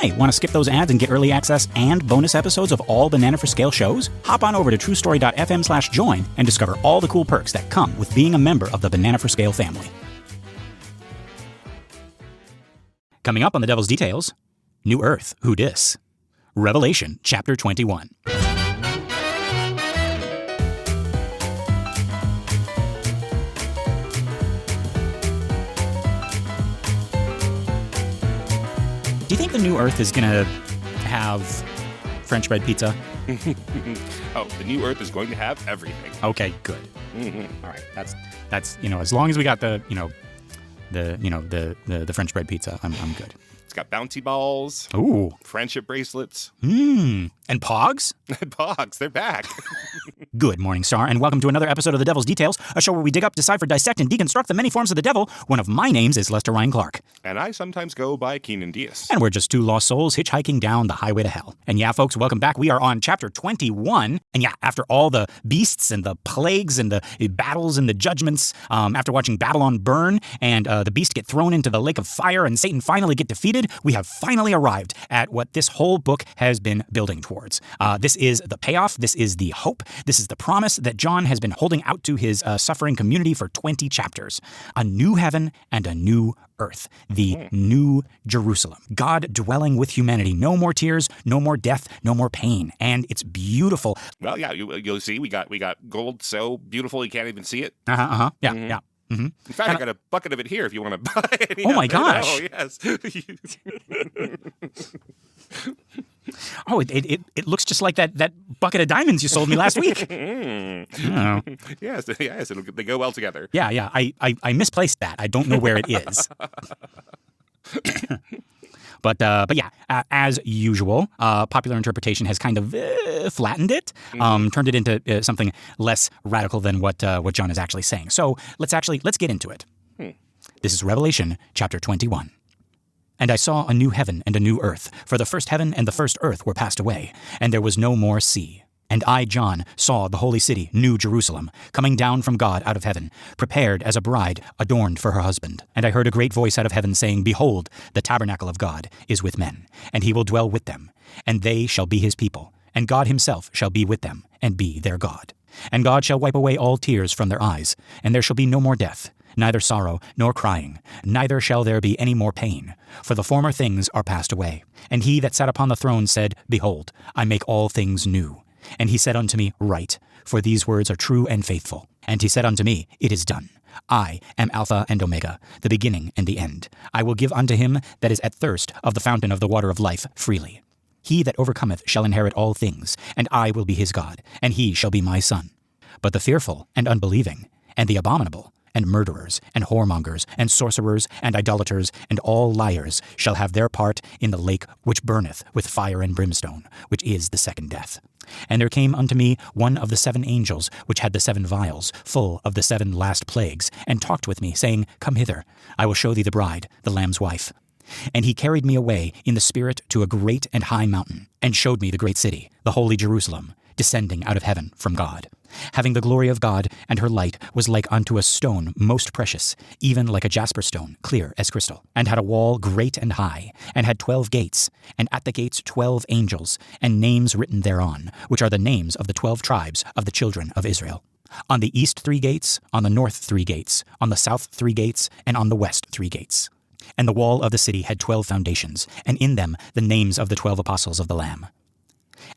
Hey, want to skip those ads and get early access and bonus episodes of all Banana for Scale shows? Hop on over to truestory.fm/join and discover all the cool perks that come with being a member of the Banana for Scale family. Coming up on The Devil's Details, New Earth, who dis? Revelation, chapter 21. Do you think the New Earth is going to have French bread pizza? Oh, the New Earth is going to have everything. Okay, good. Mm-hmm. All right, that's as long as we got the French bread pizza, I'm good. It's got bouncy balls. Ooh, friendship bracelets. And Pogs? Pogs, they're back. Good morning, Star, and welcome to another episode of The Devil's Details, a show where we dig up, decipher, dissect, and deconstruct the many forms of the devil. One of my names is Lester Ryan Clark. And I sometimes go by Keenan Diaz. And we're just two lost souls hitchhiking down the highway to hell. And yeah, folks, welcome back. We are on chapter 21. And yeah, after all the beasts and the plagues and the battles and the judgments, after watching Babylon burn and the beast get thrown into the lake of fire and Satan finally get defeated, we have finally arrived at what this whole book has been building towards. This is the payoff. This is the hope. This is the promise that John has been holding out to his suffering community for 20 chapters. A new heaven and a new earth. The new Jerusalem. God dwelling with humanity. No more tears, no more death, no more pain. And it's beautiful. Well, yeah, you'll see. We got gold so beautiful you can't even see it. Yeah, yeah. Mm-hmm. In fact, I got a bucket of it here if you want to buy any. Oh my gosh! Oh yes. Oh, it looks just like that bucket of diamonds you sold me last week. Oh. Yes, they go well together. Yeah. I misplaced that. I don't know where it is. But yeah, as usual, popular interpretation has kind of flattened it, turned it into something less radical than what John is actually saying. So let's get into it. This is Revelation chapter 21. And I saw a new heaven and a new earth, for the first heaven and the first earth were passed away, and there was no more sea. And I, John, saw the holy city, New Jerusalem, coming down from God out of heaven, prepared as a bride adorned for her husband. And I heard a great voice out of heaven saying, Behold, the tabernacle of God is with men, and he will dwell with them, and they shall be his people, and God himself shall be with them, and be their God. And God shall wipe away all tears from their eyes, and there shall be no more death, neither sorrow nor crying, neither shall there be any more pain, for the former things are passed away. And he that sat upon the throne said, Behold, I make all things new. And he said unto me, Write, for these words are true and faithful. And he said unto me, It is done. I am Alpha and Omega, the beginning and the end. I will give unto him that is at thirst of the fountain of the water of life freely. He that overcometh shall inherit all things, and I will be his God, and he shall be my son. But the fearful and unbelieving, and the abominable, and murderers, and whoremongers, and sorcerers, and idolaters, and all liars shall have their part in the lake which burneth with fire and brimstone, which is the second death. And there came unto me one of the 7 angels, which had the 7 vials, full of the 7 last plagues, and talked with me, saying, Come hither, I will show thee the bride, the Lamb's wife. And he carried me away in the spirit to a great and high mountain, and showed me the great city, the holy Jerusalem, descending out of heaven from God, having the glory of God, and her light was like unto a stone most precious, even like a jasper stone, clear as crystal, and had a wall great and high, and had 12 gates, and at the gates 12 angels, and names written thereon, which are the names of the 12 tribes of the children of Israel. On the east 3 gates, on the north 3 gates, on the south 3 gates, and on the west 3 gates. And the wall of the city had 12 foundations, and in them the names of the 12 apostles of the Lamb.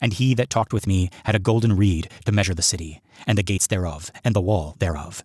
And he that talked with me had a golden reed to measure the city, and the gates thereof, and the wall thereof.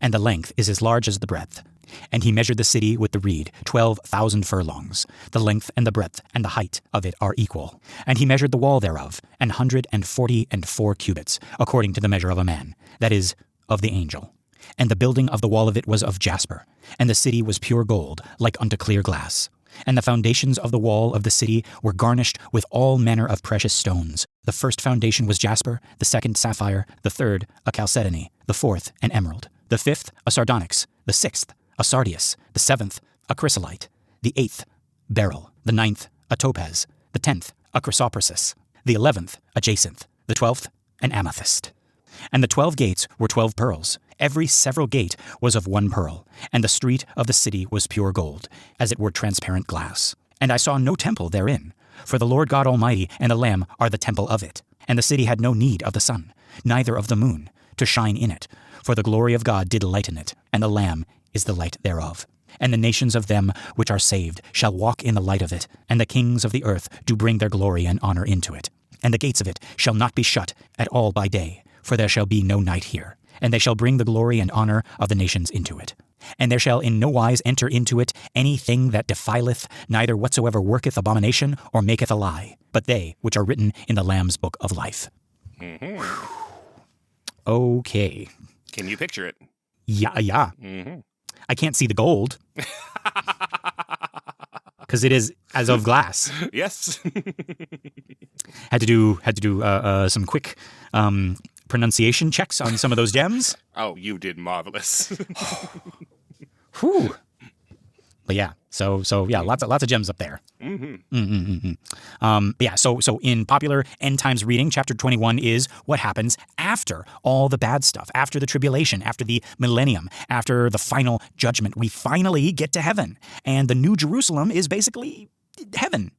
And the length is as large as the breadth. And he measured the city with the reed, 12,000 furlongs. The length and the breadth and the height of it are equal. And he measured the wall thereof, 144 cubits, according to the measure of a man, that is, of the angel. And the building of the wall of it was of jasper, and the city was pure gold, like unto clear glass. And the foundations of the wall of the city were garnished with all manner of precious stones. The first foundation was jasper, the second sapphire, the third a chalcedony, the fourth an emerald, the fifth a sardonyx, the sixth a sardius, the seventh a chrysolite, the eighth beryl, the ninth a topaz, the 10th a chrysoprasus, the 11th a jacinth, the 12th an amethyst. And the 12 gates were 12 pearls. Every several gate was of 1 pearl, and the street of the city was pure gold, as it were transparent glass. And I saw no temple therein, for the Lord God Almighty and the Lamb are the temple of it. And the city had no need of the sun, neither of the moon, to shine in it, for the glory of God did lighten it, and the Lamb is the light thereof. And the nations of them which are saved shall walk in the light of it, and the kings of the earth do bring their glory and honor into it. And the gates of it shall not be shut at all by day, for there shall be no night here. And they shall bring the glory and honor of the nations into it. And there shall in no wise enter into it anything that defileth, neither whatsoever worketh abomination or maketh a lie, but they which are written in the Lamb's book of life. Mm-hmm. Okay. Can you picture it? Yeah. Mm-hmm. I can't see the gold. Because it is as of glass. Yes. Had to do some quick pronunciation checks on some of those gems. Oh, you did marvelous. Whew. But yeah, so yeah, lots of gems up there. Yeah, so in popular end times reading, chapter 21 is what happens after all the bad stuff, after the tribulation, after the millennium, after the final judgment. We finally get to heaven, and the New Jerusalem is basically heaven.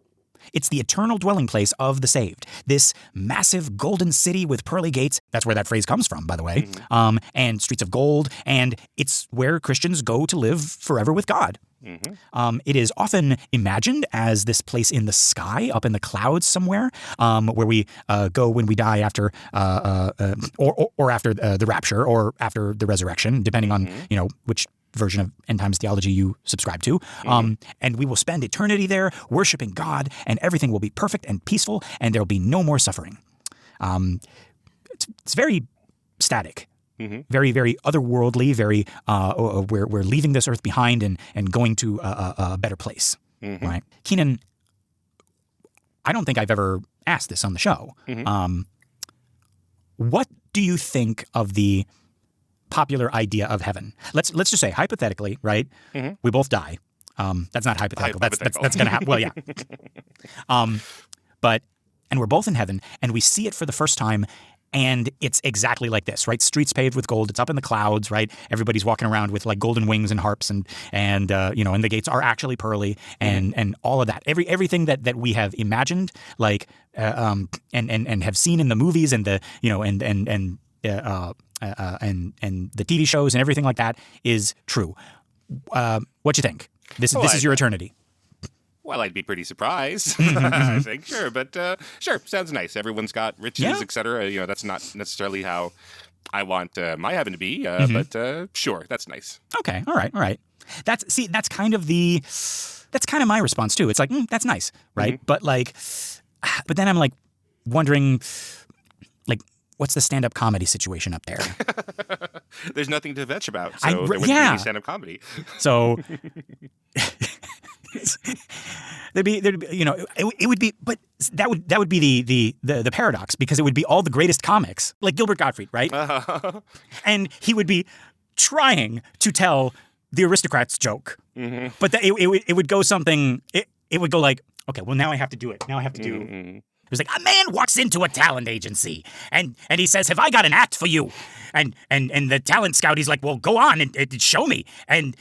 It's the eternal dwelling place of the saved. This massive golden city with pearly gates, that's where that phrase comes from, by the way, and streets of gold, and it's where Christians go to live forever with God. It is often imagined as this place in the sky, up in the clouds somewhere, where we go when we die after, or after the rapture, or after the resurrection, depending on which version of end times theology you subscribe to. And we will spend eternity there, worshiping God, and everything will be perfect and peaceful, and there will be no more suffering. It's very static. Very, very otherworldly, very, we're leaving this earth behind and going to a better place, right? Keenan, I don't think I've ever asked this on the show. What do you think of the popular idea of heaven? Let's just say, hypothetically, right? We both die. That's not hypothetical. That's going to happen. Well, yeah. And we're both in heaven, and we see it for the first time. And it's exactly like this, right? Streets paved with gold. It's up in the clouds, right? Everybody's walking around with like golden wings and harps, and the gates are actually pearly, and all of that. Everything that we have imagined, like and have seen in the movies and the and the TV shows and everything like that is true. What you think? This is your eternity. Well, I'd be pretty surprised. I think, sure, but sure, sounds nice. Everyone's got riches, etc. That's not necessarily how I want my heaven to be, but sure, that's nice. Okay, all right. That's kind of my response too. It's like that's nice, right? But but then I'm like wondering, like, what's the stand-up comedy situation up there? There's nothing to vetch about, so there wouldn't be any stand-up comedy. So. There'd be it would be, but that would be the paradox, because it would be all the greatest comics like Gilbert Gottfried, right? And he would be trying to tell the aristocrats joke, but it would go something. It would go like, okay, well now I have to do it. Now I have to do. It was like, a man walks into a talent agency and he says, "Have I got an act for you?" And the talent scout, he's like, "Well, go on and show me." And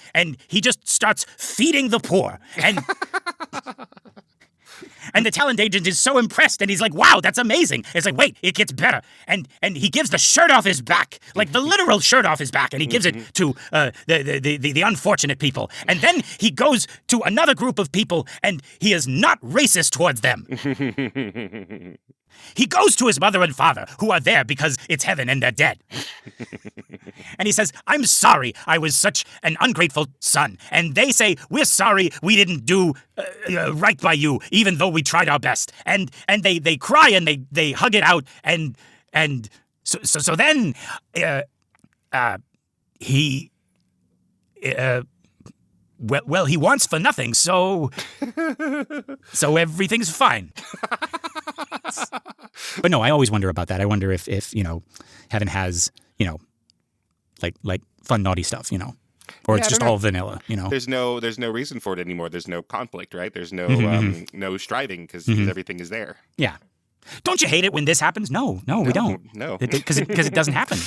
he just starts feeding the poor. And the talent agent is so impressed, and he's like, "Wow, that's amazing." It's like, wait, it gets better. And he gives the shirt off his back, like the literal shirt off his back, and he gives it to the unfortunate people. And then he goes to another group of people, and he is not racist towards them. He goes to his mother and father, who are there because it's heaven and they're dead. And he says, "I'm sorry I was such an ungrateful son." And they say, "We're sorry we didn't do right by you, even though we tried our best." And they cry and they hug it out. And so then he... Well, he wants for nothing, so everything's fine. But no, I always wonder about that. I wonder if heaven has like fun naughty stuff, or it's just all vanilla, There's no reason for it anymore. There's no conflict, right? There's no no striving because everything is there. Yeah. Don't you hate it when this happens? No, we don't. No, because it doesn't happen.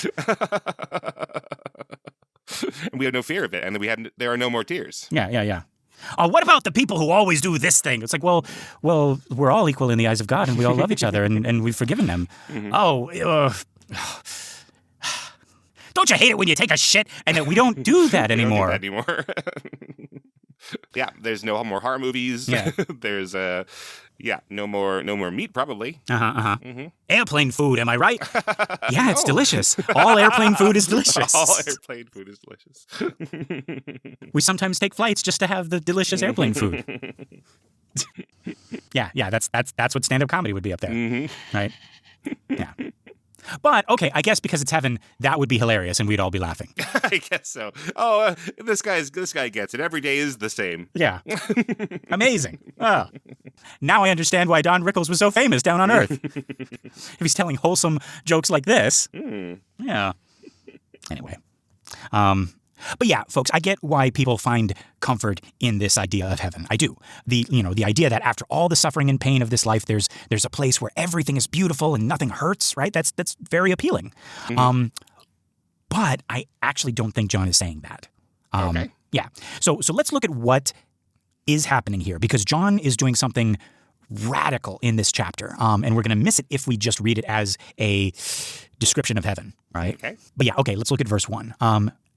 And we have no fear of it, and there are no more tears. Yeah. What about the people who always do this thing? It's like, well, we're all equal in the eyes of God, and we all love each other, and we've forgiven them. Don't you hate it when you take a shit and that we don't do that anymore? We don't do that anymore. Yeah, there's no more horror movies. Yeah. There's no more meat probably. Airplane food, am I right? Yeah, it's delicious. All airplane food is delicious. All airplane food is delicious. We sometimes take flights just to have the delicious airplane food. Yeah, that's what stand-up comedy would be up there, right? Yeah. But, okay, I guess because it's heaven, that would be hilarious and we'd all be laughing. I guess so. This guy gets it. Every day is the same. Yeah. Amazing. Oh. Now I understand why Don Rickles was so famous down on Earth. If he's telling wholesome jokes like this. Yeah. Anyway. But yeah, folks, I get why people find comfort in this idea of heaven. I do. The idea that after all the suffering and pain of this life, there's a place where everything is beautiful and nothing hurts, right? That's very appealing. But I actually don't think John is saying that. Okay. Yeah. So let's look at what is happening here, because John is doing something radical in this chapter, and we're going to miss it if we just read it as a description of heaven, right? Okay. But yeah, okay, let's look at verse 1.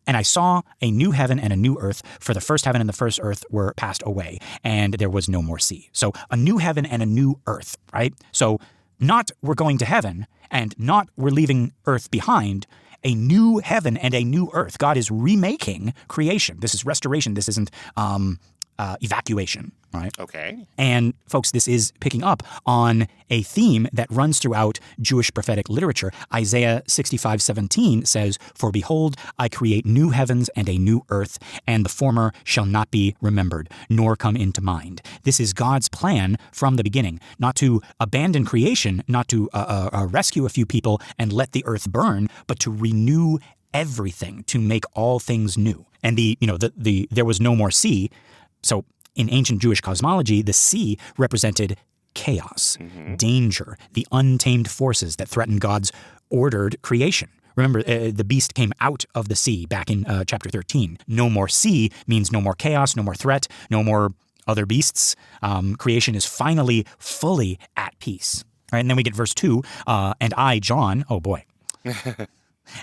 And I saw a new heaven and a new earth, for the first heaven and the first earth were passed away, and there was no more sea. So a new heaven and a new earth, right? So not we're going to heaven, and not we're leaving earth behind. A new heaven and a new earth. God is remaking creation. This is restoration. This isn't evacuation, right? Okay. And folks, this is picking up on a theme that runs throughout Jewish prophetic literature. Isaiah 65:17 says, "For behold, I create new heavens and a new earth, and the former shall not be remembered, nor come into mind." This is God's plan from the beginning, not to abandon creation, not to rescue a few people and let the earth burn, but to renew everything, to make all things new. And there was no more sea. So in ancient Jewish cosmology, the sea represented chaos, danger, the untamed forces that threaten God's ordered creation. Remember, the beast came out of the sea back in chapter 13. No more sea means no more chaos, no more threat, no more other beasts. Creation is finally fully at peace. All right, and then we get verse 2, and I, John, oh boy.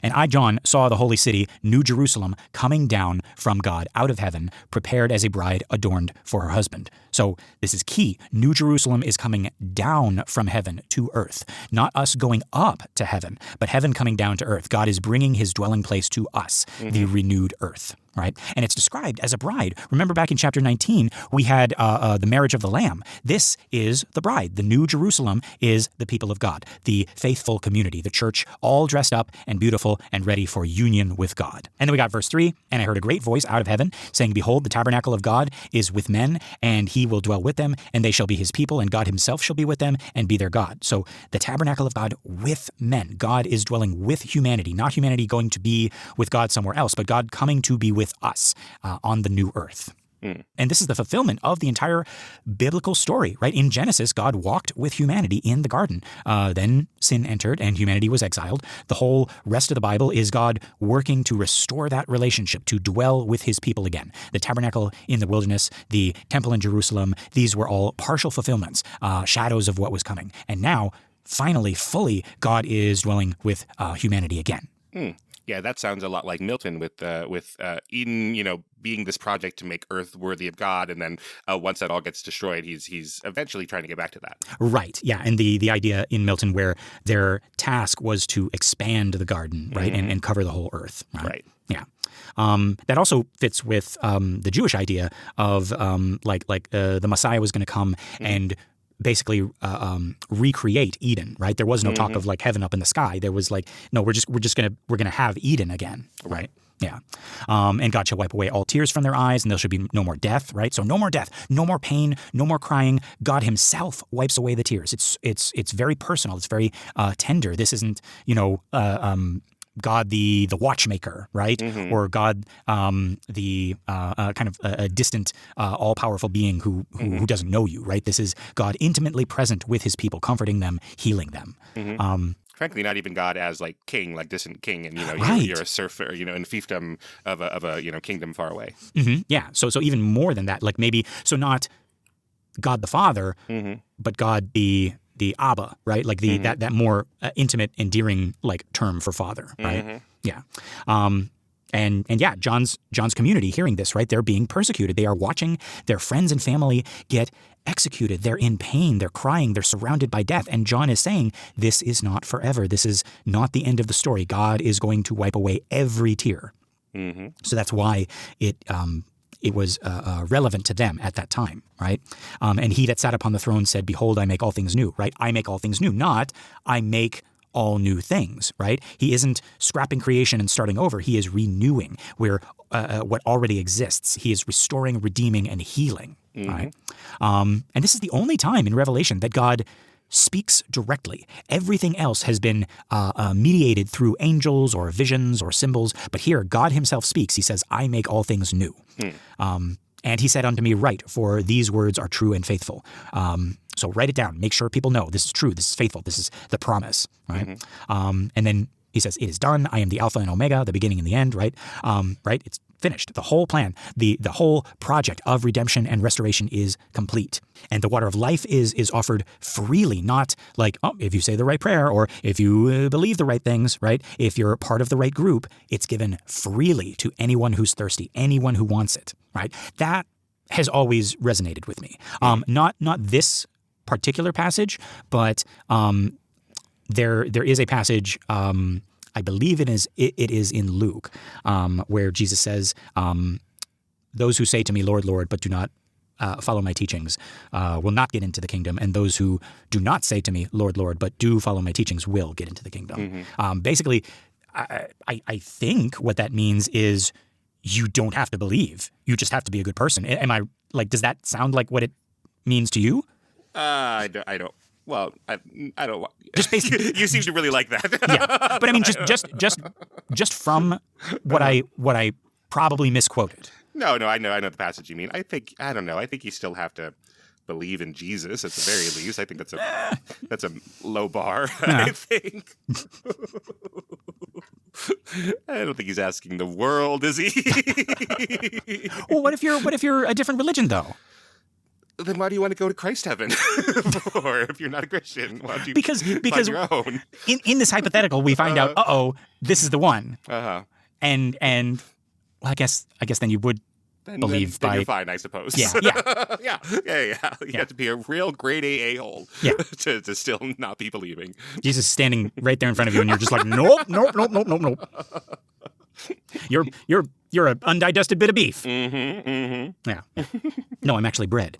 And I, John, saw the holy city, New Jerusalem, coming down from God out of heaven, prepared as a bride adorned for her husband. So this is key. New Jerusalem is coming down from heaven to earth. Not us going up to heaven, but heaven coming down to earth. God is bringing his dwelling place to us, the renewed earth. Right? And it's described as a bride. Remember back in chapter 19, we had the marriage of the Lamb. This is the bride. The New Jerusalem is the people of God, the faithful community, the church, all dressed up and beautiful and ready for union with God. And then we got verse 3, and I heard a great voice out of heaven saying, "Behold, the tabernacle of God is with men, and he will dwell with them, and they shall be his people, and God himself shall be with them and be their God." So the tabernacle of God with men. God is dwelling with humanity, not humanity going to be with God somewhere else, but God coming to be with us on the new earth. And this is the fulfillment of the entire biblical story, right? In Genesis, God walked with humanity in the garden. Then sin entered and humanity was exiled. The whole rest of the Bible is God working to restore that relationship, to dwell with his people again. The tabernacle in the wilderness, the temple in Jerusalem, these were all partial fulfillments, shadows of what was coming. And now, finally, fully, God is dwelling with humanity again. Yeah, that sounds a lot like Milton with Eden, being this project to make Earth worthy of God, and then once that all gets destroyed, he's eventually trying to get back to that. Right. Yeah, and the idea in Milton where their task was to expand the garden, right, and cover the whole Earth. Right. Yeah. That also fits with the Jewish idea of the Messiah was going to come and basically recreate Eden, right? There was no talk of like heaven up in the sky. There was like, no, we're gonna have Eden again, right? Yeah. And God shall wipe away all tears from their eyes, and there shall be no more death, right? So no more death, no more pain, no more crying. God himself wipes away the tears. It's very personal. It's very tender. This isn't, God the watchmaker, right? Or God the kind of a distant, all-powerful being who doesn't know you, right? This is God intimately present with his people, comforting them, healing them. frankly, not even God as like king, like distant king, and Right. you're a serf, in fiefdom of a kingdom far away. Yeah. So even more than that, like maybe not God the Father, but God the Abba, right? Like that more intimate, endearing like term for father, right? Yeah. And yeah, John's community hearing this, right? They're being persecuted. They are watching their friends and family get executed. They're in pain. They're crying. They're surrounded by death. And John is saying, this is not forever. This is not the end of the story. God is going to wipe away every tear. So that's why it was relevant to them at that time, right? And he that sat upon the throne said, behold, I make all things new, right? I make all things new, not I make all new things, right? He isn't scrapping creation and starting over. He is renewing where what already exists. He is restoring, redeeming, and healing, right? And this is the only time in Revelation that God speaks directly. Everything else has been mediated through angels or visions or symbols, but here God himself speaks. He says, I make all things new. And he said unto me, write, for these words are true and faithful. So write it down. Make sure people know this is true. This is faithful. This is the promise, right? And then he says, it is done. I am the Alpha and Omega, the beginning and the end, right? Right? It's finished. The whole plan, the whole project of redemption and restoration is complete. And the water of life is offered freely, not like, oh, if you say the right prayer or if you believe the right things, right? If you're part of the right group, it's given freely to anyone who's thirsty, anyone who wants it, right? That has always resonated with me. Not this particular passage, but there is a passage, I believe it is in Luke, where Jesus says, those who say to me, Lord, Lord, but do not follow my teachings will not get into the kingdom, and those who do not say to me, Lord, Lord, but do follow my teachings will get into the kingdom. Basically, I think what that means is you don't have to believe. You just have to be a good person. Am I like? Does that sound like what it means to you? I don't. Well, I don't. Just basically, you seem to really like that. Yeah, but I mean, just from what I probably misquoted. No, I know the passage you mean. I don't know. I think you still have to believe in Jesus at the very least. I think that's a low bar. I think. I don't think he's asking the world, is he? Well, what if you're a different religion though? Then why do you want to go to Christ heaven? Or if you're not a Christian, why don't you because find your own? In this hypothetical, we find out, this is the one. And well, I guess then you would believe then by you're fine, I suppose. Yeah. yeah. You have to be a real grade A-hole to still not be believing. Jesus is standing right there in front of you, and you're just like, nope. You're an undigested bit of beef. Yeah. No, I'm actually bread.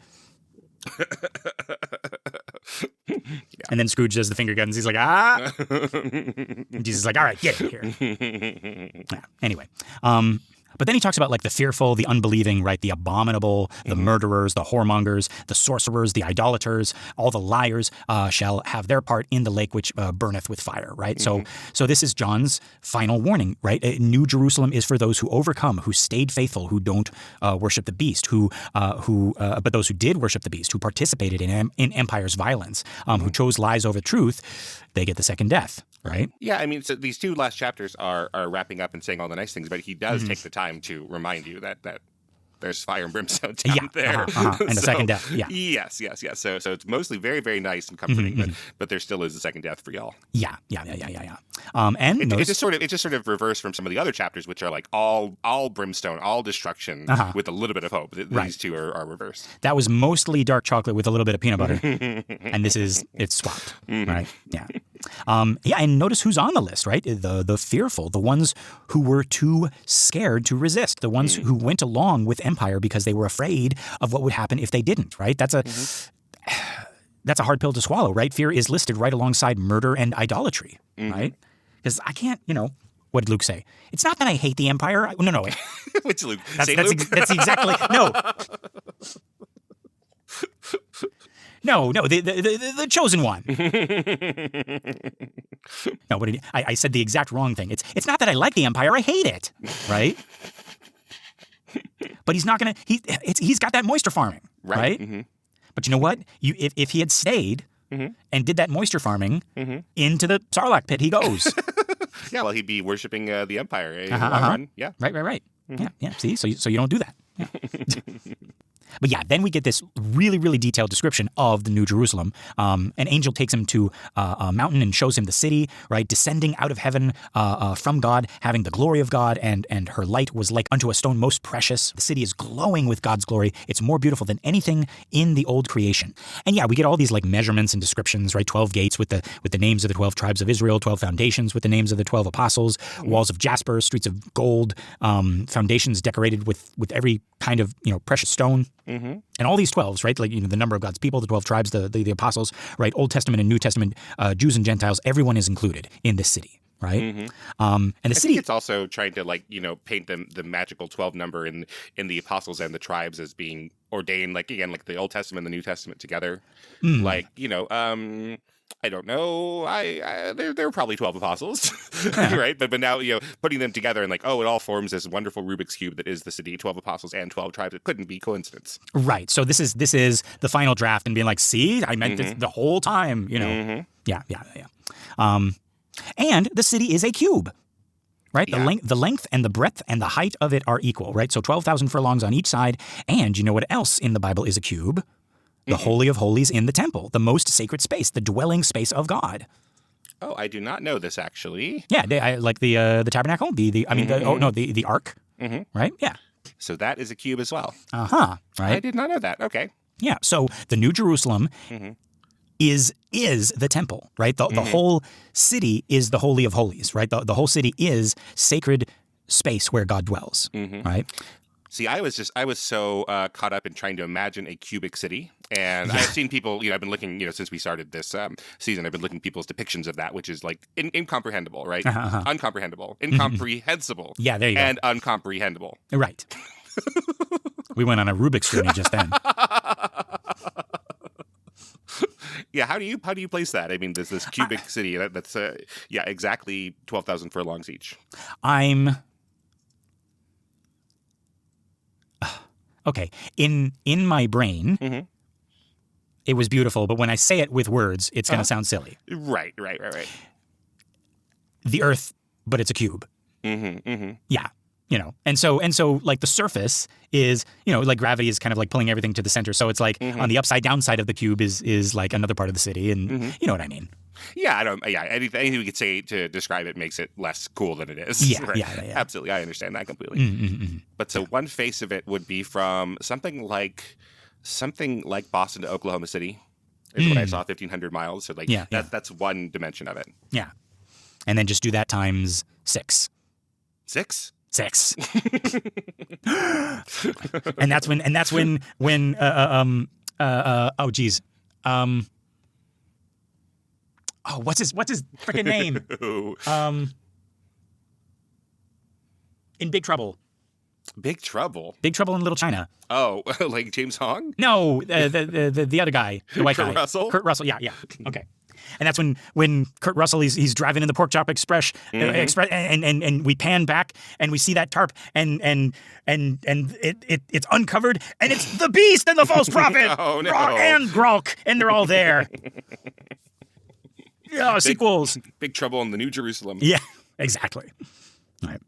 And then Scrooge does the finger guns. He's like, ah. And Jesus is like, all right, get in here. Yeah. Anyway. But then he talks about like the fearful, the unbelieving, right? The abominable, the murderers, the whoremongers, the sorcerers, the idolaters, all the liars shall have their part in the lake which burneth with fire, right? So this is John's final warning, right? New Jerusalem is for those who overcome, who stayed faithful, who don't worship the beast, but those who did worship the beast, who participated in empire's violence, who chose lies over truth, they get the second death. Right? Yeah, I mean, so these two last chapters are wrapping up and saying all the nice things, but he does take the time to remind you that there's fire and brimstone down there. And the second death. Yeah. Yes. So it's mostly very, very nice and comforting, but there still is a second death for y'all. Yeah. And it's just sort of reversed from some of the other chapters, which are like all brimstone, all destruction, with a little bit of hope. These two are reversed. That was mostly dark chocolate with a little bit of peanut butter, and it's swapped. Right? Yeah. And notice who's on the list, right? The fearful, the ones who were too scared to resist, the ones who went along with empire because they were afraid of what would happen if they didn't, right? That's a hard pill to swallow, right? Fear is listed right alongside murder and idolatry, right? Because I can't, what did Luke say? It's not that I hate the empire. No, wait. Which Luke? That's exactly, no. No, the chosen one. No, but I said the exact wrong thing. It's not that I like the empire, I hate it, right? But he's not gonna. He's got that moisture farming, right? But you know what? If he had stayed, and did that moisture farming, into the Sarlacc pit he goes. Yeah, well, he'd be worshiping the Empire in the long run. Yeah. Right. Yeah. See, so you don't do that. Yeah. But yeah, then we get this really, really detailed description of the New Jerusalem. An angel takes him to a mountain and shows him the city, right, descending out of heaven from God, having the glory of God, and her light was like unto a stone most precious. The city is glowing with God's glory. It's more beautiful than anything in the old creation. And yeah, we get all these like measurements and descriptions, right? 12 gates with the names of the 12 tribes of Israel, 12 foundations with the names of the 12 apostles, walls of jasper, streets of gold, foundations decorated with every kind of precious stone. And all these 12s, right? Like, the number of God's people, the 12 tribes, the apostles, right? Old Testament and New Testament, Jews and Gentiles, everyone is included in this city, right? And the I city, think it's also trying to paint the magical 12 number in the apostles and the tribes as being ordained, like the Old Testament and the New Testament together. I don't know. There were probably 12 apostles, right? But now, putting them together and it all forms this wonderful Rubik's Cube that is the city, 12 apostles and 12 tribes. It couldn't be coincidence. right? So this is the final draft, and being like, see, I meant this the whole time, Yeah. And the city is a cube. Right? Yeah. The length and the breadth and the height of it are equal, right? So 12,000 furlongs on each side. And you know what else in the Bible is a cube? The Holy of Holies in the temple, the most sacred space, the dwelling space of God. Oh, I do not know this, actually. Yeah, like the tabernacle, the ark, right? Yeah. So that is a cube as well. Right? I did not know that. Okay. Yeah, so the New Jerusalem is the temple, right? The whole city is the Holy of Holies, right? The whole city is sacred space where God dwells, right? See, I was so caught up in trying to imagine a cubic city, and I've seen people. I've been looking. Since we started this season, I've been looking at people's depictions of that, which is incomprehensible, right? Uncomprehensible, incomprehensible. Yeah, there you go. And uncomprehensible. Right. We went on a Rubik's journey just then. Yeah, how do you place that? I mean, there's this cubic city that's exactly 12,000 furlongs each. Okay, in my brain, it was beautiful, but when I say it with words, it's going to sound silly. Right. The Earth, but it's a cube. Yeah, and so like the surface is, like gravity is kind of like pulling everything to the center. So it's like on the upside down side of the cube is like another part of the city, and you know what I mean. Yeah, anything we could say to describe it makes it less cool than it is. Yeah, right? yeah. Absolutely, I understand that completely. But so one face of it would be from something like Boston to Oklahoma City is what I saw, 1,500 miles. So that's one dimension of it. Yeah, and then just do that times 6. 6? 6. and that's when oh geez. Oh, what's his freaking name? In Big Trouble. Big Trouble? Big Trouble in Little China. Oh, like James Hong? No, the other guy, the white guy. Kurt Russell, yeah. Okay. And that's when Kurt Russell he's driving in the Pork Chop Express, and we pan back and we see that tarp and it's uncovered and it's the Beast and the false prophet and Grok, and they're all there. Yeah, sequels. Big Trouble in the New Jerusalem. Yeah, exactly. All right.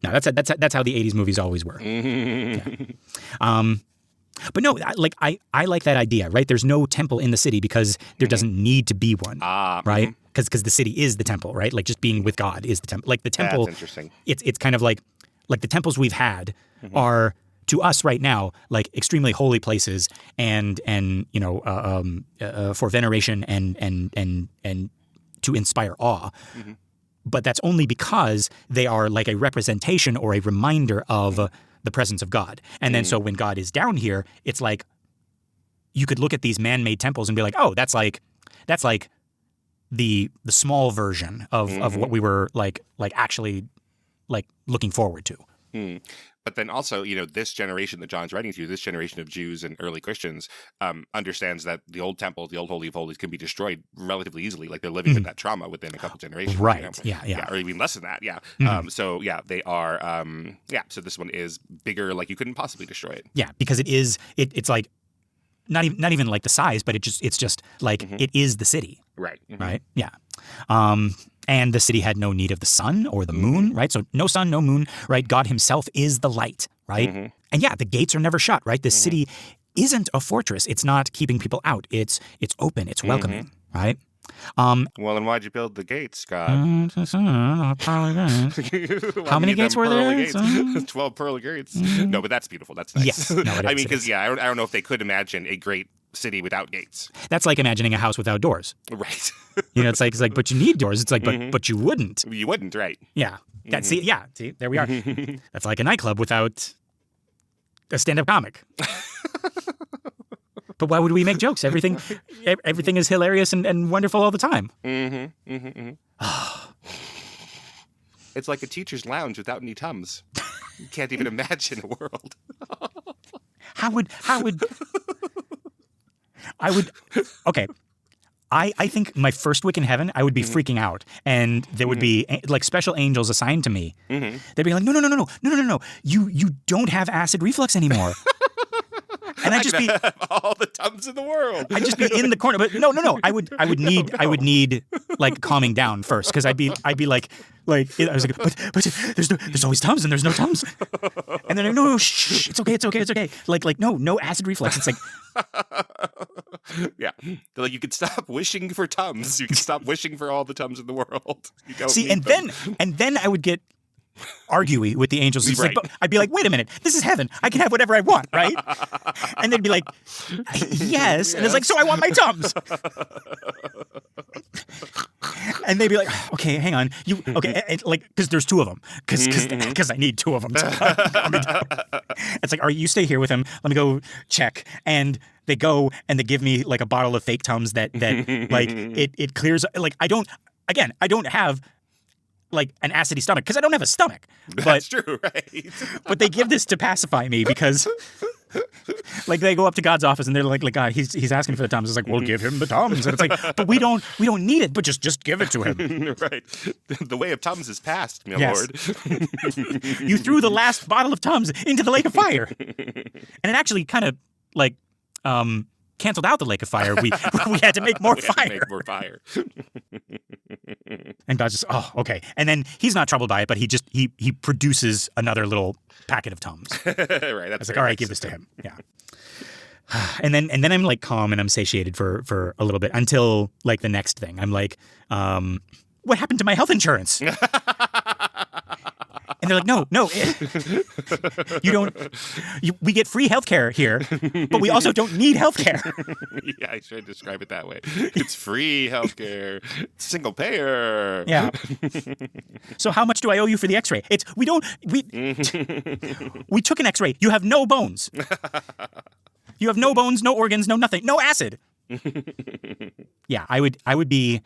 No, that's how the 80s movies always were. Yeah. But no, I like that idea, right? There's no temple in the city because there doesn't need to be one, right? Because the city is the temple, right? Like just being with God is the temple. Like the temple, that's interesting. It's kind of like the temples we've had are to us right now like extremely holy places and for veneration and to inspire awe. But that's only because they are like a representation or a reminder of the presence of God. And then so when God is down here, it's like you could look at these man-made temples and be like, oh, that's like the small version of what we were like actually like looking forward to. But then also, this generation that John's writing to, this generation of Jews and early Christians, understands that the old temple, the old Holy of Holies, can be destroyed relatively easily. Like they're living with that trauma within a couple generations. Right. Yeah. Or even less than that. Yeah. They are. So this one is bigger. Like you couldn't possibly destroy it. Yeah, because it's like not even like the size, but it's just like it is the city. Right. Right? Yeah. And the city had no need of the sun or the moon, right? So no sun, no moon, right? God himself is the light, right? And yeah, the gates are never shut, right? The city isn't a fortress. It's not keeping people out. It's open. It's welcoming, right? Well, then why'd you build the gates, Scott? How many gates were there? 12 pearly gates. No, but that's beautiful. That's nice. Yes. No, it is, I mean, it because is. I don't know if they could imagine a great city without gates. That's like imagining a house without doors. Right. It's like, but you need doors. It's like, but you wouldn't. You wouldn't, right? Yeah. See, there we are. That's like a nightclub without a stand-up comic. But why would we make jokes? Everything is hilarious and wonderful all the time. It's like a teacher's lounge without any Tums. You can't even imagine a world. How would I would okay. I think my first week in heaven, I would be freaking out, and there would be like special angels assigned to me. They'd be like, no, you don't have acid reflux anymore. And I'd just be have all the Tums in the world. I'd just be in the corner, but no. I would need like calming down first, because I'd be like I was like, but there's always Tums and there's no Tums, and then no, shh, it's okay. Like no acid reflux. It's like yeah, they're like, you can stop wishing for Tums. You can stop wishing for all the Tums in the world. You don't see, need and them. then I would get arguey with the angels. It's Right. like, I'd be like, wait a minute, this is heaven. I can have whatever I want, right? And they'd be like, yes. And it's like, so I want my Tums. And they'd be like, okay, hang on. Like, because there's two of them. Because I need two of them. It's like, all right, you stay here with him. Let me go check. And they go and they give me like a bottle of fake Tums that like it clears. Like, I don't have like an acidy stomach because I don't have a stomach. That's true, right? But they give this to pacify me because like they go up to God's office and they're like God, he's asking for the Tums. It's like, well, give him the Tums. And it's like, but we don't need it, but just give it to him. Right. The way of Tums is past, my lord. You threw the last bottle of Tums into the lake of fire. And it actually kind of like canceled out the lake of fire. We had to make more fire. And God's just, oh, okay. And then he's not troubled by it, but he produces another little packet of Tums. Right. That's like, all right, give this to him. Yeah. And then I'm like calm and I'm satiated for a little bit until like the next thing. I'm like, what happened to my health insurance? And they're like, no, you don't. We get free healthcare here, but we also don't need healthcare. Yeah, I should describe it that way. It's free healthcare, single payer. Yeah. So how much do I owe you for the X-ray? We took an X-ray. You have no bones. You have no bones, no organs, no nothing, no acid. Yeah, I would be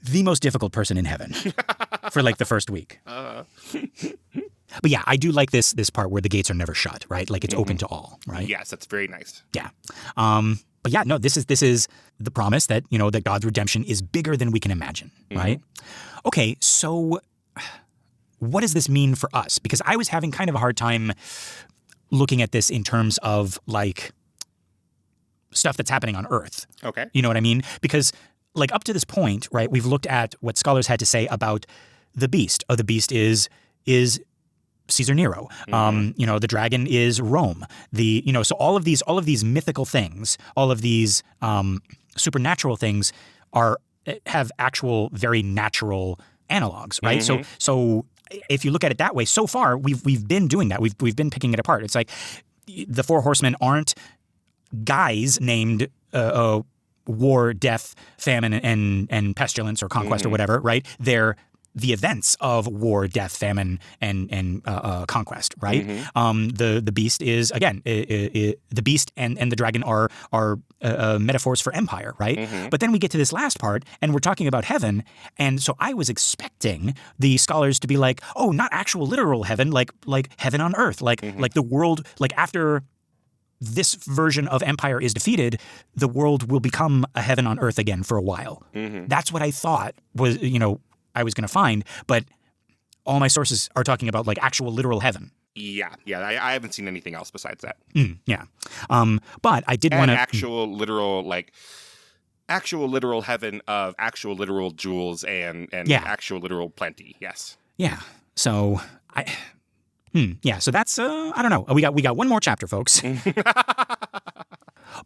the most difficult person in heaven for like the first week. But yeah, I do like this part where the gates are never shut, right? Like it's open to all, right? Yes, that's very nice. Yeah. But yeah, no, this is the promise that, that God's redemption is bigger than we can imagine, right? Okay, so what does this mean for us? Because I was having kind of a hard time looking at this in terms of like stuff that's happening on Earth. Okay. You know what I mean? Because like up to this point, right, we've looked at what scholars had to say about the beast. Oh, the beast is Caesar Nero. The dragon is Rome. So all of these mythical things, all of these supernatural things have actual very natural analogs, right? So if you look at it that way, so far we've been doing that. We've been picking it apart. It's like the four horsemen aren't guys named war, death, famine, and pestilence or conquest or whatever, right? They're the events of war, death, famine, and conquest, right? The beast is again the beast and the dragon are metaphors for empire, right? But then we get to this last part, and we're talking about heaven, and so I was expecting the scholars to be like, oh, not actual literal heaven, like heaven on earth, like the world, like after this version of empire is defeated, the world will become a heaven on earth again for a while. That's what I thought was, I was going to find, but all my sources are talking about like actual literal heaven. Yeah, yeah. I haven't seen anything else besides that. Yeah. But I did And want to actual literal heaven of actual literal jewels and Yeah. actual literal plenty. Yes. Yeah. So yeah. So that's I don't know. We got one more chapter, folks.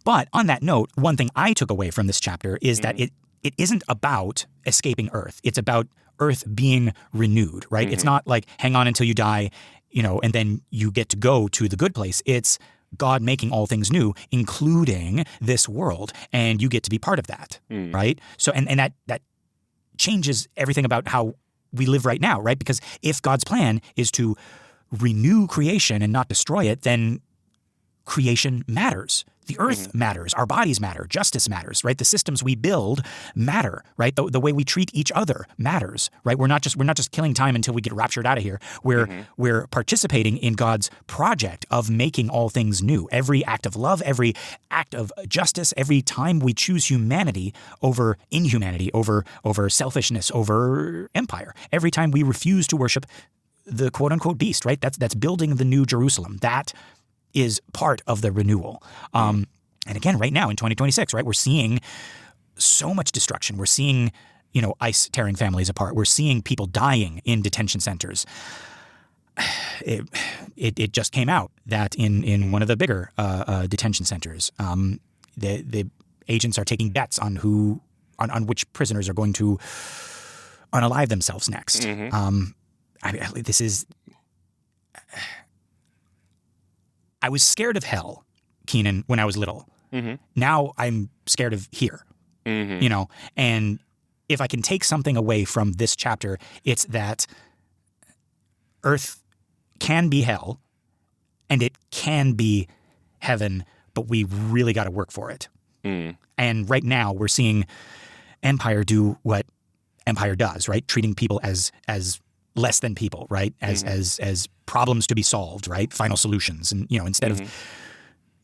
But on that note, one thing I took away from this chapter is that it isn't about escaping Earth. It's about Earth being renewed, right? It's not like hang on until you die, and then you get to go to the good place. It's God making all things new, including this world, and you get to be part of that, right? So and that changes everything about how we live right now, right? Because if God's plan is to renew creation and not destroy it, then creation matters. The earth matters. Our bodies matter. Justice matters, right? The systems we build matter, right? The way we treat each other matters, right? We're not just killing time until we get raptured out of here. We're participating in God's project of making all things new. Every act of love, every act of justice, every time we choose humanity over inhumanity, over selfishness, over empire. Every time we refuse to worship the quote unquote beast, right? That's building the new Jerusalem. That is part of the renewal. And again, right now in 2026, right, we're seeing so much destruction. We're seeing, ICE tearing families apart. We're seeing people dying in detention centers. It just came out that in one of the bigger detention centers, the agents are taking bets on which prisoners are going to unalive themselves next. This is. I was scared of hell, Keenan, when I was little. Now I'm scared of here, and if I can take something away from this chapter, it's that Earth can be hell and it can be heaven, but we really got to work for it. And right now we're seeing Empire do what Empire does, right? Treating people as less than people, right? As problems to be solved, right? Final solutions, and instead of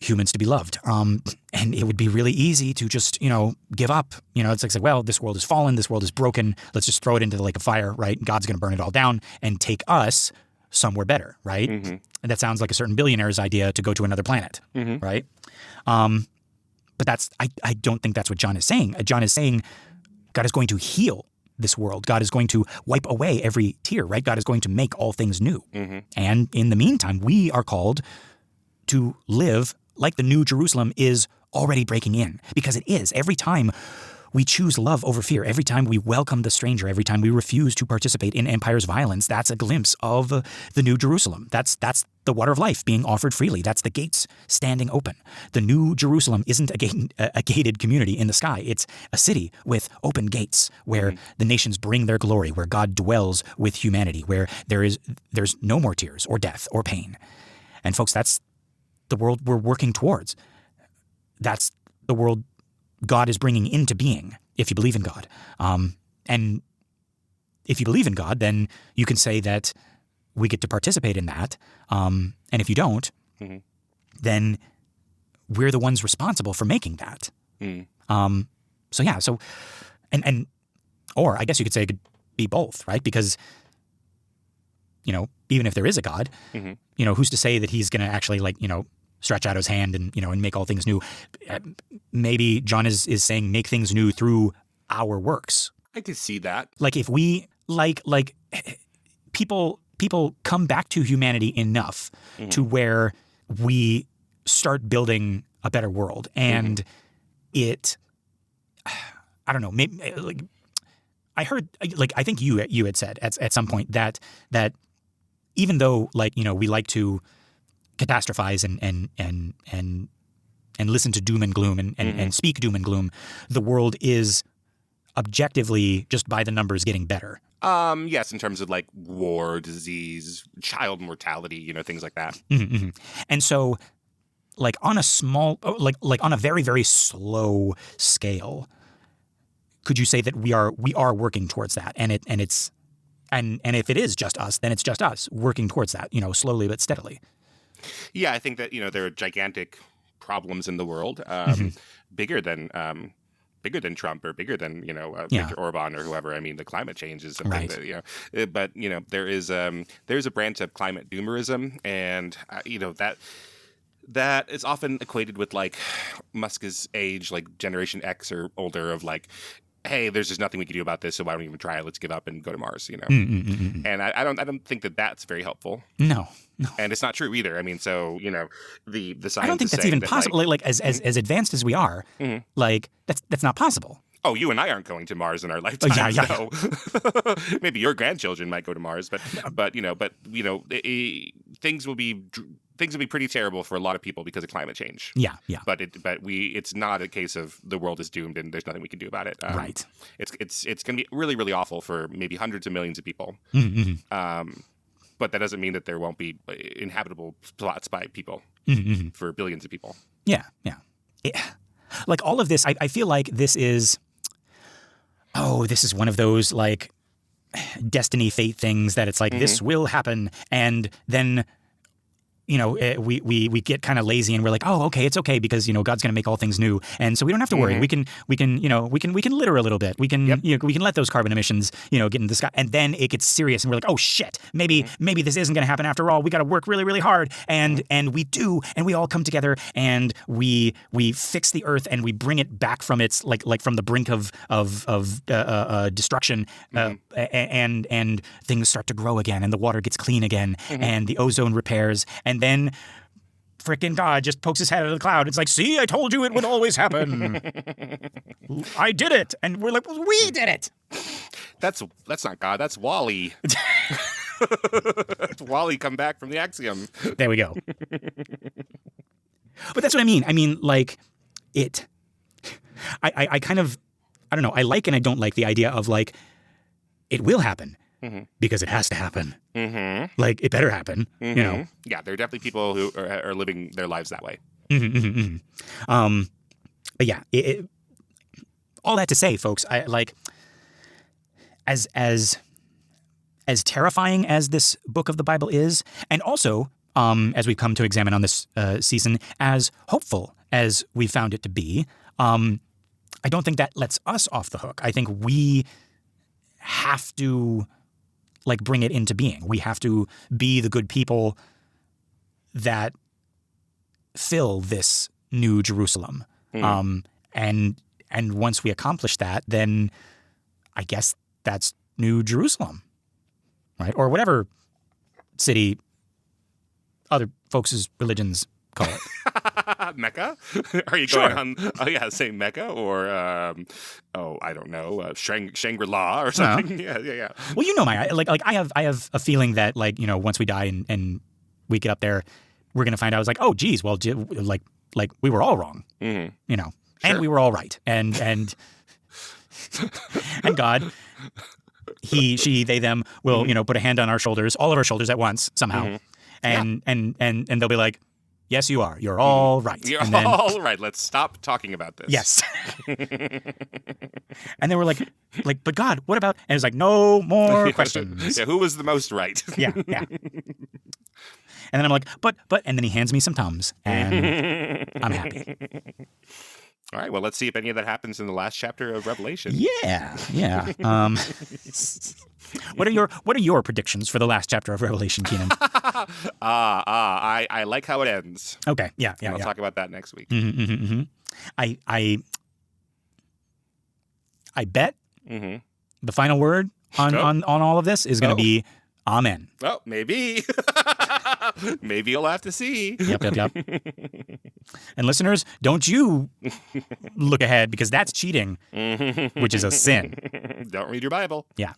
humans to be loved. And it would be really easy to just give up. It's like, well, this world is fallen, this world is broken. Let's just throw it into the lake of fire, right? God's going to burn it all down and take us somewhere better, right? And that sounds like a certain billionaire's idea to go to another planet, right? But I don't think that's what John is saying. John is saying God is going to heal this world. God is going to wipe away every tear, right? God is going to make all things new. And in the meantime, we are called to live like the new Jerusalem is already breaking in, because it is. Every time we choose love over fear, every time we welcome the stranger, every time we refuse to participate in empire's violence, that's a glimpse of the new Jerusalem. That's the water of life being offered freely. That's the gates standing open. The new Jerusalem isn't a gated community in the sky. It's a city with open gates where the nations bring their glory, where God dwells with humanity, where there's no more tears or death or pain. And folks, that's the world we're working towards. That's the world God is bringing into being, if you believe in God. And if you believe in God, then you can say that we get to participate in that. And if you don't, then we're the ones responsible for making that. So yeah, or I guess you could say it could be both, right? Because, even if there is a God, who's to say that he's going to actually stretch out his hand and make all things new. Maybe John is saying make things new through our works. I could see that. Like if we like people come back to humanity enough to where we start building a better world, and it, I don't know, maybe I heard I think you had said at some point that even though we like to catastrophize and listen to doom and gloom and speak doom and gloom, the world is objectively, just by the numbers, getting better. Yes, in terms of war, disease, child mortality, things like that. And so, on a small, on a very, very slow scale, could you say that we are working towards that? And if it is just us, then it's just us working towards that, slowly but steadily. Yeah, I think that there are gigantic problems in the world, bigger than bigger than Trump or bigger than Yeah. Viktor Orban or whoever. I mean, the climate change is something Right. that but there's a branch of climate doomerism, and that is often equated with like Musk's age, like Generation X or older, of like, hey, there's just nothing we can do about this, so why don't we even try it? Let's give up and go to Mars, And I don't think that that's very helpful. No. And it's not true either. I mean, so the science. I don't think that's even possible. Like as advanced as we are, like that's not possible. Oh, you and I aren't going to Mars in our lifetime. Yeah. So maybe your grandchildren might go to Mars, but things will be pretty terrible for a lot of people because of climate change. Yeah. But it's not a case of the world is doomed and there's nothing we can do about it. Right. It's going to be really, really awful for maybe hundreds of millions of people. But that doesn't mean that there won't be inhabitable spots by people for billions of people. Yeah. Like all of this, I feel like this is one of those like destiny, fate things that it's like this will happen, and then we get kind of lazy and we're like, oh, okay, it's okay because God's going to make all things new, and so we don't have to worry. We can litter a little bit. We can we can let those carbon emissions get in the sky, and then it gets serious and we're like, oh shit, maybe this isn't going to happen after all. We got to work really, really hard, and we do, and we all come together and we fix the earth and we bring it back from its like from the brink of destruction, and things start to grow again, and the water gets clean again, and the ozone repairs. And then frickin' God just pokes his head out of the cloud. It's like, see, I told you it would always happen. I did it. And we're like, well, we did it. That's not God. That's Wally. That's Wally come back from the axiom. There we go. But that's what I mean. I mean, like, I kind of, I don't know, I like and I don't like the idea of like, it will happen. Because it has to happen. Like, it better happen, Yeah, there are definitely people who are living their lives that way. But yeah, all that to say, folks, I like, as terrifying as this book of the Bible is, and also, as we've come to examine on this season, as hopeful as we found it to be, I don't think that lets us off the hook. I think we have to like bring it into being. We have to be the good people that fill this new Jerusalem. And once we accomplish that, then I guess that's New Jerusalem, right? Or whatever city other folks' religions call it. Mecca? Are you going on? Oh yeah, say Mecca or I don't know, Shangri-La or something. Yeah. Well, I have a feeling that like once we die and we get up there, we're gonna find out it's like, oh geez, well like we were all wrong, and we were all right, and and God, he, she, they, them will put a hand on our shoulders, all of our shoulders at once somehow, and they'll be like, yes, you are. You're all right. You're all right. Let's stop talking about this. Yes. And then we're like, but God, what about? And it's like, no more questions. Yeah, who was the most right? Yeah. And then I'm like, but, and then he hands me some Tums, and I'm happy. All right. Well, let's see if any of that happens in the last chapter of Revelation. Yeah. What are your predictions for the last chapter of Revelation, Keenan? I like how it ends. Okay. Yeah. And I'll talk about that next week. I bet the final word on all of this is going to be amen. Well, maybe. Maybe you'll have to see. Yep. And listeners, don't you look ahead, because that's cheating, which is a sin. Don't read your Bible. Yeah.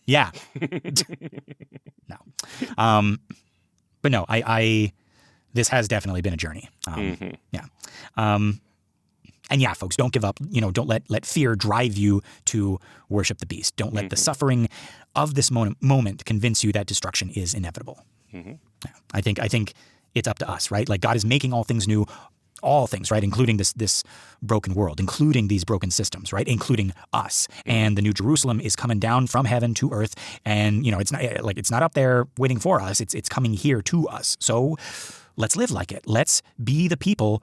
No. But no, I this has definitely been a journey. Yeah. And yeah, folks, don't give up. Don't let fear drive you to worship the beast. Don't let the suffering of this moment convince you that destruction is inevitable. Yeah. I think it's up to us, right? Like, God is making all things new, all things, right? Including this broken world, including these broken systems, right? Including us. And the New Jerusalem is coming down from heaven to earth, and it's not up there waiting for us. It's coming here to us. So let's live like it. Let's be the people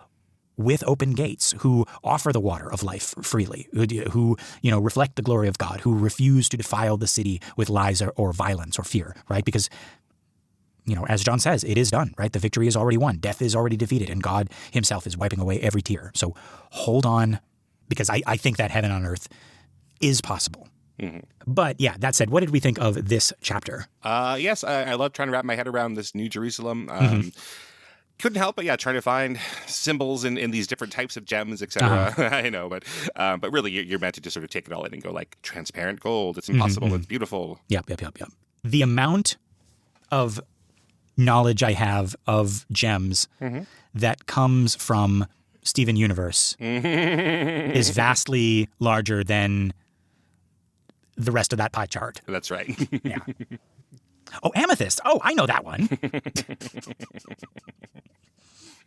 with open gates, who offer the water of life freely, who reflect the glory of God, who refuse to defile the city with lies or violence or fear, right? Because, as John says, it is done, right? The victory is already won. Death is already defeated, and God himself is wiping away every tear. So hold on, because I think that heaven on earth is possible. Mm-hmm. But yeah, that said, what did we think of this chapter? Yes, I love trying to wrap my head around this New Jerusalem. Couldn't help but trying to find symbols in these different types of gems, etc. I know, but really, you're meant to just sort of take it all in and go like transparent gold. It's impossible. It's beautiful. Yep. The amount of knowledge I have of gems that comes from Steven Universe is vastly larger than the rest of that pie chart. That's right. Yeah. Oh, amethyst. Oh, I know that one.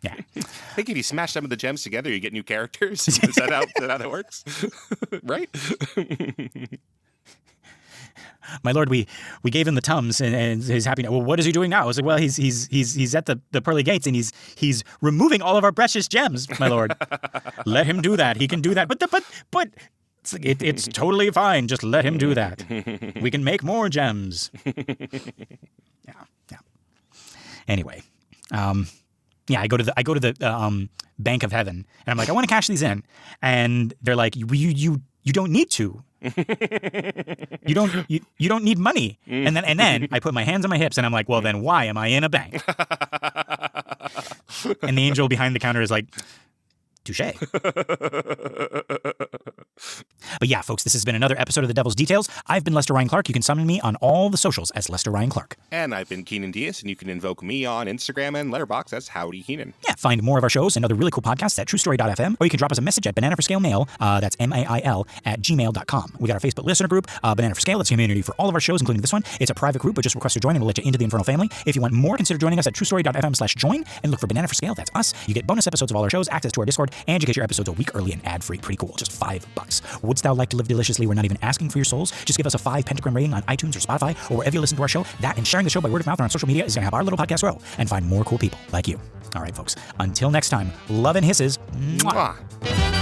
Yeah. I think if you smash some of the gems together, you get new characters. Is that how that works? Right? My lord, we gave him the Tums and he's happy now. Well, what is he doing now? I was like, well, he's at the pearly gates and he's removing all of our precious gems, my lord. Let him do that. He can do that. But it's totally fine. Just let him do that. We can make more gems. Yeah. Anyway, I go to the Bank of Heaven and I'm like, I want to cash these in, and they're like, you don't need to. You don't need money. And then I put my hands on my hips and I'm like, well, then why am I in a bank? And the angel behind the counter is like, touche. But yeah, folks, this has been another episode of The Devil's Details. I've been Lester Ryan Clark. You can summon me on all the socials as Lester Ryan Clark. And I've been Keenan Diaz, and you can invoke me on Instagram and Letterboxd as Howdy Keenan. Yeah, find more of our shows and other really cool podcasts at truestory.fm, or you can drop us a message at Banana for Scale Mail, that's MAIL, @gmail.com. We got our Facebook listener group, Banana for Scale. It's a community for all of our shows, including this one. It's a private group, but just request to join and we'll let you into the Infernal family. If you want more, consider joining us at truestory.fm/join and look for Banana for Scale. That's us. You get bonus episodes of all our shows, access to our Discord, and you get your episodes a week early and ad-free. Pretty cool. Just $5. Wouldst thou like to live deliciously? We're not even asking for your souls. Just give us a 5 pentagram rating on iTunes or Spotify or wherever you listen to our show. That and sharing the show by word of mouth or on social media is going to help our little podcast grow and find more cool people like you. All right, folks. Until next time, love and hisses. Mwah.